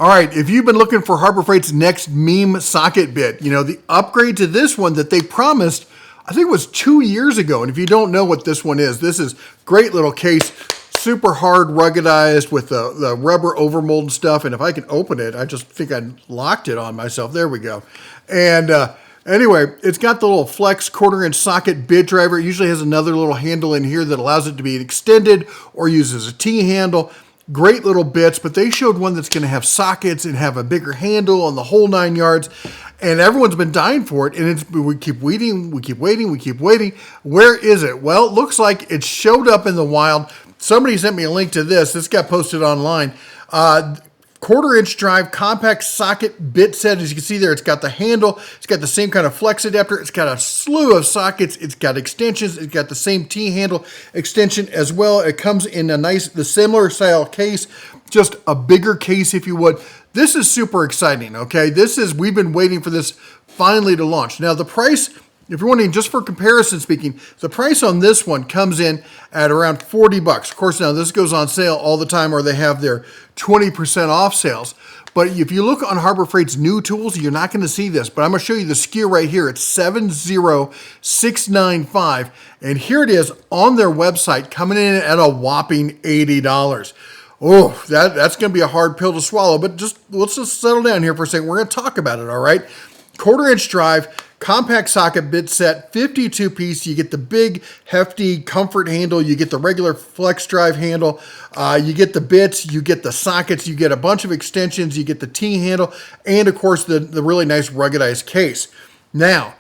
All right, if you've been looking for Harbor Freight's next meme socket bit, the upgrade to this one that they promised, I think it was 2 years ago. And if you don't know what this one is, this is great little case, super hard, ruggedized with the rubber overmold and stuff. And if I can open it, I just think I locked it on myself. There we go. And anyway, it's got the little flex 1/4-inch socket bit driver. It usually has another little handle in here that allows it to be extended or uses a T-handle. Great little bits, but they showed one that's going to have sockets and have a bigger handle on the whole 9 yards. And everyone's been dying for it. And we keep waiting. Where is it? Well, it looks like it showed up in the wild. Somebody sent me a link to this. This got posted online. 1/4-inch drive compact socket bit set. As you can see there, it's got the handle. It's got the same kind of flex adapter. It's got a slew of sockets. It's got extensions. It's got the same T-handle extension as well. It comes in the similar style case, just a bigger case if you would. This is super exciting, okay? We've been waiting for this finally to launch. Now the price, if you're wondering, just for comparison speaking, the price on this one comes in at around $40. Of course, now this goes on sale all the time, or they have their 20% off sales. But if you look on Harbor Freight's new tools, you're not going to see this. But I'm going to show you the SKU right here. It's 70695. And here it is on their website, coming in at a whopping $80. Oh, that's going to be a hard pill to swallow. But let's just settle down here for a second. We're going to talk about it, all right? 1/4-inch drive, compact socket bit set, 52-piece. You get the big, hefty comfort handle. You get the regular flex drive handle. You get the bits. You get the sockets. You get a bunch of extensions. You get the T-handle. And, of course, the really nice ruggedized case. Now,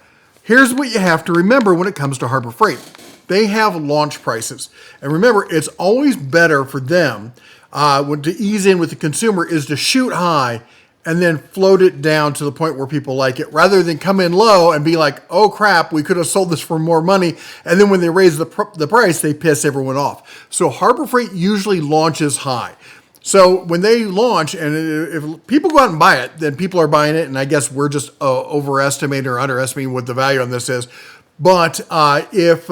here's what you have to remember when it comes to Harbor Freight. They have launch prices. And remember, it's always better for them to ease in with the consumer is to shoot high and then float it down to the point where people like it, rather than come in low and be like, oh crap, we could have sold this for more money. And then when they raise the price, they piss everyone off. So Harbor Freight usually launches high. So when they launch, and if people go out and buy it, then people are buying it. And I guess we're just overestimating or underestimating what the value on this is. But if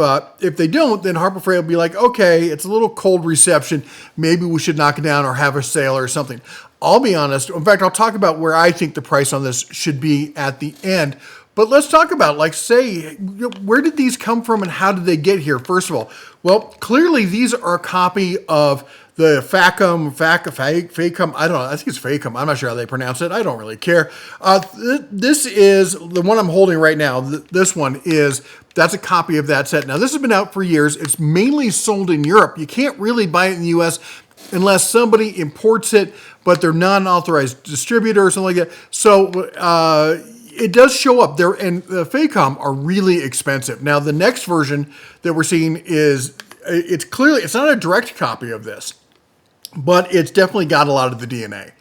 they don't, then Harbor Freight will be like, okay, it's a little cold reception. Maybe we should knock it down or have a sale or something. I'll be honest. In fact, I'll talk about where I think the price on this should be at the end. But let's talk about, where did these come from and how did they get here? First of all, well, clearly these are a copy of the Facom, I don't know, I think it's Facom. I'm not sure how they pronounce it. I don't really care. This is the one I'm holding right now. This one that's a copy of that set. Now, this has been out for years. It's mainly sold in Europe. You can't really buy it in the U.S. unless somebody imports it, but they're non-authorized distributor or something like that. So it does show up there, and the Facom are really expensive. Now, the next version that we're seeing it's not a direct copy of this, but it's definitely got a lot of the DNA.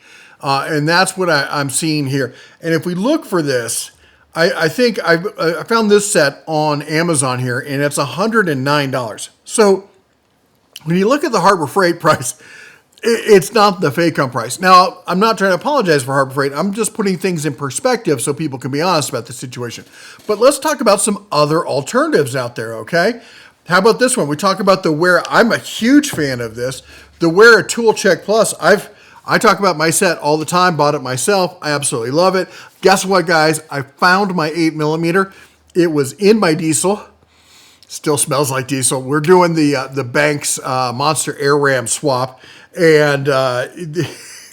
And that's what I'm seeing here. And if we look for this, I think I found this set on Amazon here, and it's $109. So when you look at the Harbor Freight price, it's not the Facom price. Now, I'm not trying to apologize for Harbor Freight. I'm just putting things in perspective so people can be honest about the situation. But let's talk about some other alternatives out there, okay? How about this one? We talk about the Wera. I'm a huge fan of this. The Wera Tool Check Plus. I talk about my set all the time, bought it myself. I absolutely love it. Guess what, guys? I found my 8mm. It was in my diesel. Still smells like diesel. We're doing the Banks Monster Air Ram swap. And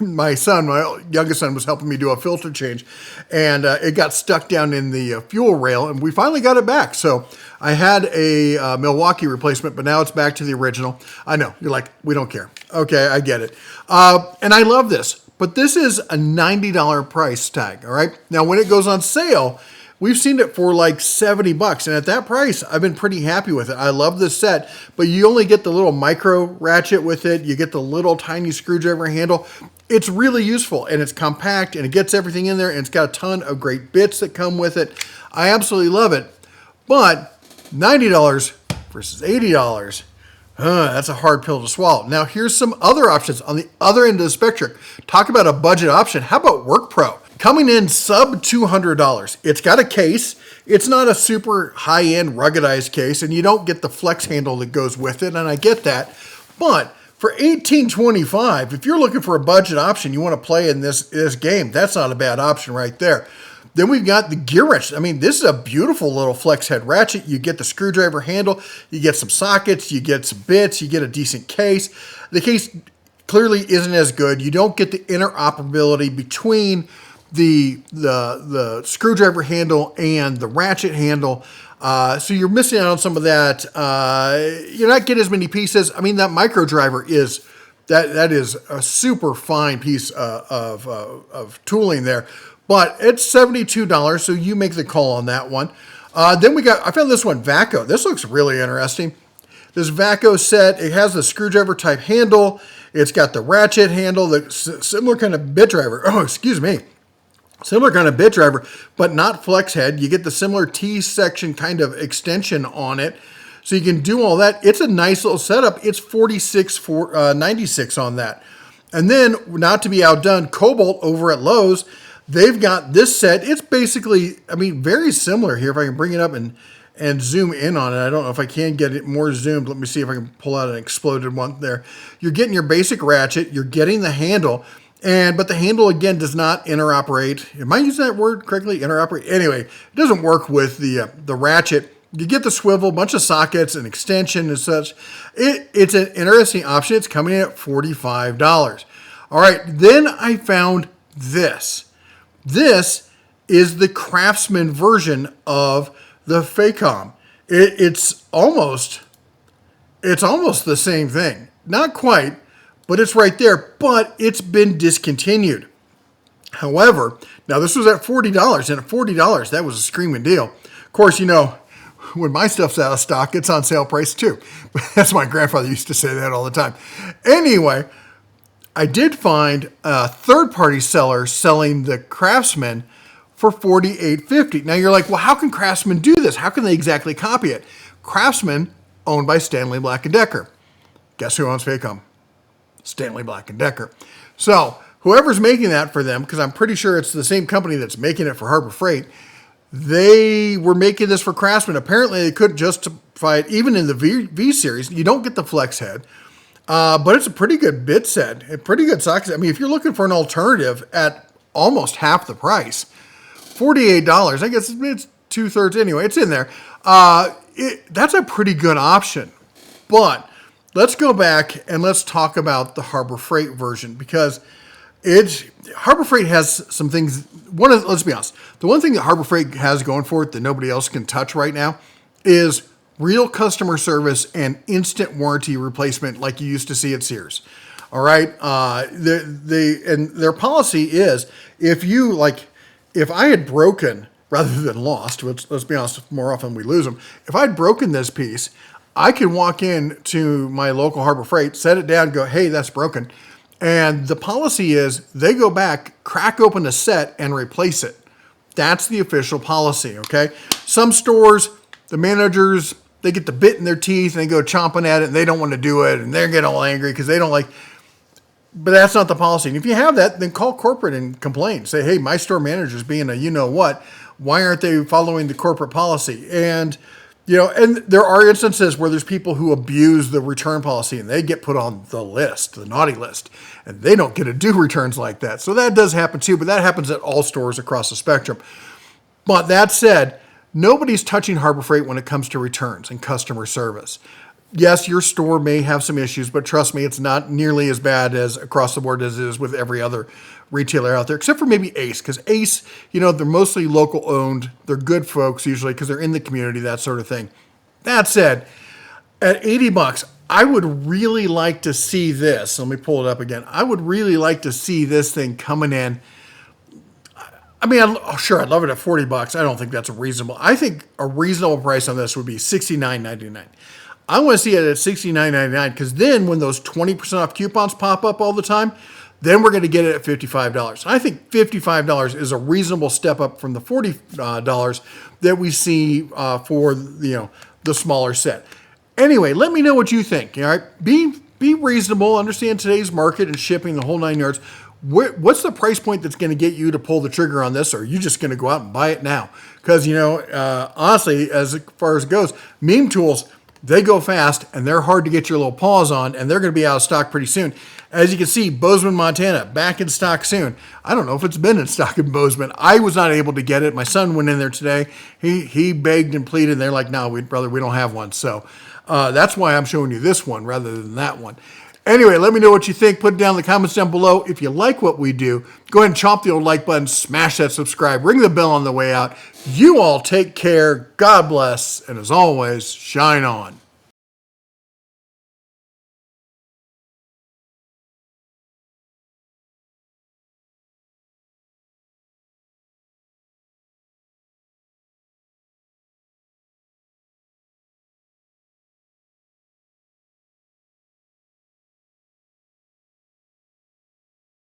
my youngest son, was helping me do a filter change. And it got stuck down in the fuel rail. And we finally got it back. So I had a Milwaukee replacement, but now it's back to the original. I know. You're like, we don't care. Okay, I get it. And I love this. But this is a $90 price tag, all right? Now, when it goes on sale, we've seen it for like $70. And at that price, I've been pretty happy with it. I love this set, but you only get the little micro ratchet with it. You get the little tiny screwdriver handle. It's really useful, and it's compact, and it gets everything in there, and it's got a ton of great bits that come with it. I absolutely love it. But $90 versus $80, that's a hard pill to swallow. Now, here's some other options on the other end of the spectrum. Talk about a budget option. How about WorkPro? Coming in sub $200. It's got a case. It's not a super high-end ruggedized case, and you don't get the flex handle that goes with it, and I get that. But For $18.25, if you're looking for a budget option, you want to play in this game, that's not a bad option right there. Then we've got the gear wrench. I mean, this is a beautiful little flex head ratchet. You get the screwdriver handle, you get some sockets, you get some bits, you get a decent case. The case clearly isn't as good. You don't get the interoperability between the screwdriver handle and the ratchet handle. So you're missing out on some of that. You're not getting as many pieces. I mean, that micro driver is that is a super fine piece of tooling there. But it's $72, so you make the call on that one. Then I found this one, Vaco. This looks really interesting. This Vaco set, it has the screwdriver type handle. It's got the ratchet handle, the similar kind of bit driver. Oh, excuse me. Similar kind of bit driver, but not flex head. You get the similar T-section kind of extension on it. So you can do all that. It's a nice little setup. It's $46.96 on that. And then, not to be outdone, Cobalt over at Lowe's, they've got this set. It's basically, I mean, very similar here. If I can bring it up and zoom in on it. I don't know if I can get it more zoomed. Let me see if I can pull out an exploded one there. You're getting your basic ratchet. You're getting the handle. But the handle, again, does not interoperate. Am I using that word correctly? Interoperate? Anyway, it doesn't work with the ratchet. You get the swivel, a bunch of sockets, an extension and such. It's an interesting option. It's coming in at $45. All right, then I found this. This is the Craftsman version of the Facom. It's almost the same thing. Not quite, but it's right there. But it's been discontinued. However, now this was at $40, and at $40, that was a screaming deal. Of course, you know, when my stuff's out of stock, it's on sale price too. That's my grandfather used to say that all the time. Anyway, I did find a third-party seller selling the Craftsman for $48.50. Now you're like, well, how can Craftsman do this? How can they exactly copy it? Craftsman, owned by Stanley Black & Decker. Guess who owns Facom? Stanley Black & Decker. So whoever's making that for them, because I'm pretty sure it's the same company that's making it for Harbor Freight, they were making this for Craftsman. Apparently they couldn't justify it even in the V series. You don't get the flex head. But it's a pretty good bit set, a pretty good socket. I mean, if you're looking for an alternative at almost half the price, $48, I guess it's 2/3 anyway, it's in there. That's a pretty good option. But let's go back and let's talk about the Harbor Freight version, because Harbor Freight has some things. Let's be honest, the one thing that Harbor Freight has going for it that nobody else can touch right now is real customer service and instant warranty replacement like you used to see at Sears. All right. And their policy is if I had broken rather than lost, which let's be honest, more often we lose them. If I'd broken this piece, I can walk in to my local Harbor Freight, set it down, go, hey, that's broken. And the policy is they go back, crack open the set and replace it. That's the official policy. Okay. Some stores, the managers, they get the bit in their teeth and they go chomping at it and they don't want to do it and they're getting all angry because they don't like, but that's not the policy. And if you have that, then call corporate and complain. Say, hey, my store manager's being a you-know-what. Why aren't they following the corporate policy? And, you know, and there are instances where there's people who abuse the return policy and they get put on the list, the naughty list, and they don't get to do returns like that. So that does happen too, but that happens at all stores across the spectrum. But that said, nobody's touching Harbor Freight when it comes to returns and customer service. Yes, your store may have some issues, but trust me, it's not nearly as bad as across the board as it is with every other retailer out there, except for maybe Ace, because Ace, you know, they're mostly local owned. They're good folks usually because they're in the community, that sort of thing. That said, at $80, I would really like to see this. Let me pull it up again. I would really like to see this thing coming in. I mean, I'd love it at $40. I don't think that's reasonable. I think a reasonable price on this would be $69.99. I want to see it at $69.99 because then when those 20% off coupons pop up all the time, then we're going to get it at $55. I think $55 is a reasonable step up from the $40 that we see for the smaller set. Anyway, let me know what you think. All right, be reasonable. Understand today's market and shipping, the whole 9 yards. What's the price point that's going to get you to pull the trigger on this, or are you just going to go out and buy it now? Because honestly, as far as it goes, meme tools, They go fast, and they're hard to get your little paws on, and they're going to be out of stock pretty soon. As you can see, Bozeman, Montana, back in stock soon. I don't know if it's been in stock in Bozeman. I was not able to get it. My son went in there today. He begged and pleaded, and they're like, no, brother, we don't have one. So that's why I'm showing you this one rather than that one. Anyway, let me know what you think. Put it down in the comments down below. If you like what we do, go ahead and chomp the old like button, smash that subscribe, ring the bell on the way out. You all take care. God bless. And as always, shine on.